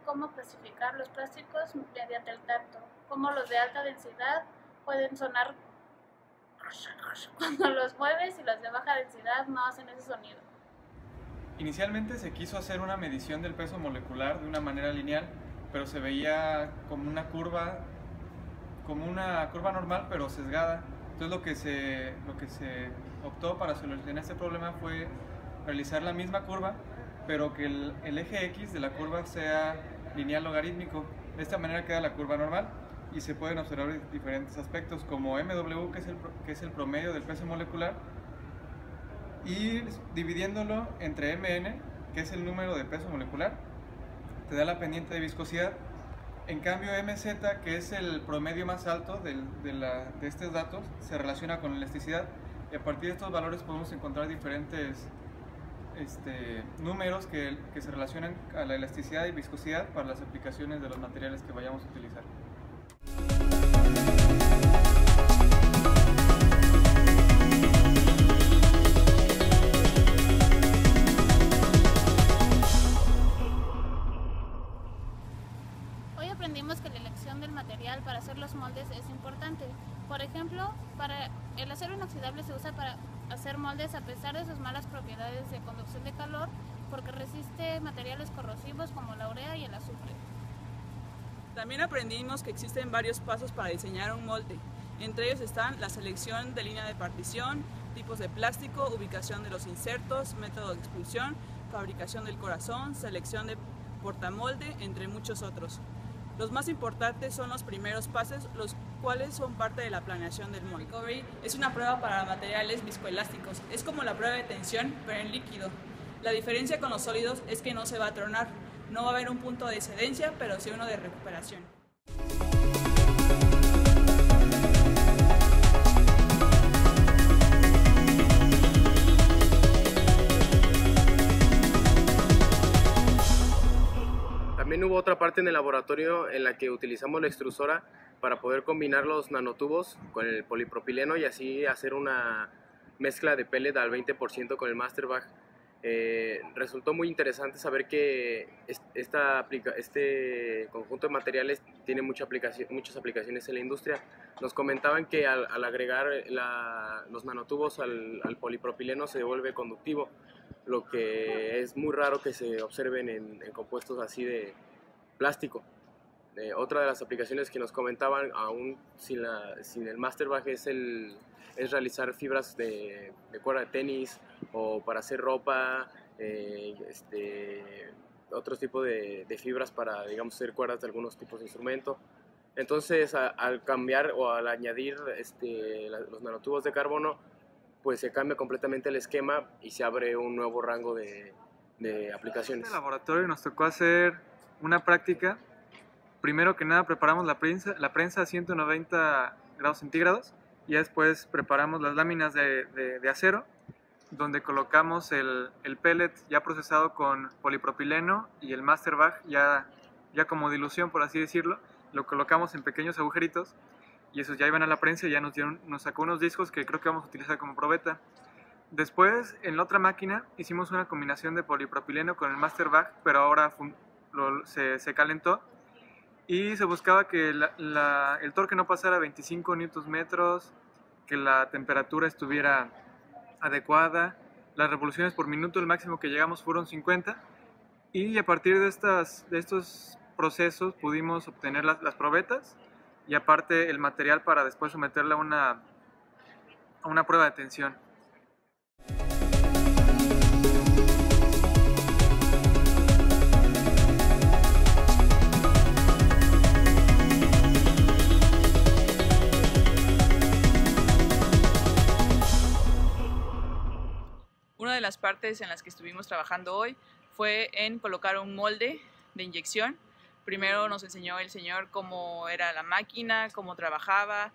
cómo clasificar los plásticos mediante el tacto, cómo los de alta densidad pueden sonar cuando los mueves y los de baja densidad no hacen ese sonido. Inicialmente se quiso hacer una medición del peso molecular de una manera lineal, pero se veía como una curva normal pero sesgada. Entonces lo que se optó para solucionar este problema fue realizar la misma curva, pero que el eje X de la curva sea lineal logarítmico. De esta manera queda la curva normal y se pueden observar diferentes aspectos como MW, que es el promedio del peso molecular, y dividiéndolo entre Mn, que es el número de peso molecular, te da la pendiente de viscosidad. En cambio, MZ, que es el promedio más alto de estos datos, se relaciona con elasticidad, y a partir de estos valores podemos encontrar diferentes números que se relacionan a la elasticidad y viscosidad para las aplicaciones de los materiales que vayamos a utilizar. Hoy aprendimos que la elección del material para hacer los moldes es importante. Por ejemplo, el acero inoxidable se usa para hacer moldes a pesar de sus malas propiedades de conducción de calor, porque resiste materiales corrosivos como la urea y el azufre. También aprendimos que existen varios pasos para diseñar un molde. Entre ellos están la selección de línea de partición, tipos de plástico, ubicación de los insertos, método de expulsión, fabricación del corazón, selección de portamolde, entre muchos otros. Los más importantes son los primeros pasos, los cuales son parte de la planeación del molde. Recovery es una prueba para materiales viscoelásticos. Es como la prueba de tensión, pero en líquido. La diferencia con los sólidos es que no se va a tronar. No va a haber un punto de excedencia, pero sí uno de recuperación. También hubo otra parte en el laboratorio en la que utilizamos la extrusora para poder combinar los nanotubos con el polipropileno y así hacer una mezcla de pellet al 20% con el Masterbag. Resultó muy interesante saber que este conjunto de materiales tiene muchas aplicaciones en la industria. Nos comentaban que al agregar los nanotubos al polipropileno se vuelve conductivo, lo que es muy raro que se observen en compuestos así de plástico. Otra de las aplicaciones que nos comentaban, aún sin el Masterbag, es realizar fibras de cuerda de tenis o para hacer ropa, otro tipo de fibras para, digamos, hacer cuerdas de algunos tipos de instrumento. Entonces, al cambiar o al añadir los nanotubos de carbono, pues se cambia completamente el esquema y se abre un nuevo rango de aplicaciones. En el laboratorio nos tocó hacer una práctica. Primero que nada preparamos la prensa a 190 grados centígrados y después preparamos las láminas de acero, donde colocamos el pellet ya procesado con polipropileno y el Masterbag ya como dilución, por así decirlo. Lo colocamos en pequeños agujeritos y esos ya iban a la prensa y ya nos sacó unos discos que creo que vamos a utilizar como probeta. Después, en la otra máquina, hicimos una combinación de polipropileno con el Masterbag, pero ahora se calentó y se buscaba que el torque no pasara 25 Nm, que la temperatura estuviera adecuada, las revoluciones por minuto, el máximo que llegamos fueron 50, y a partir de estos procesos pudimos obtener las probetas y aparte el material para después someterla a una prueba de tensión. Una de las partes en las que estuvimos trabajando hoy fue en colocar un molde de inyección. Primero nos enseñó el señor cómo era la máquina, cómo trabajaba,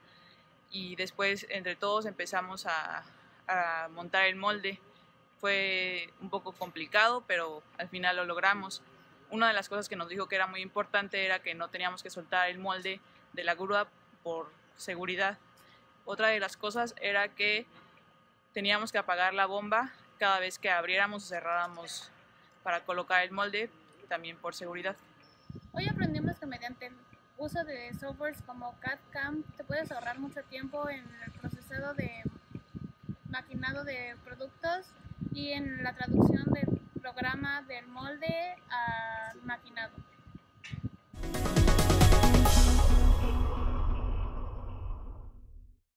y después entre todos empezamos a montar el molde. Fue un poco complicado, pero al final lo logramos. Una de las cosas que nos dijo que era muy importante era que no teníamos que soltar el molde de la grúa por seguridad. Otra de las cosas era que teníamos que apagar la bomba cada vez que abriéramos o cerráramos para colocar el molde, también por seguridad. Hoy aprendimos que mediante el uso de softwares como CAD/CAM te puedes ahorrar mucho tiempo en el procesado de maquinado de productos y en la traducción del programa del molde al maquinado.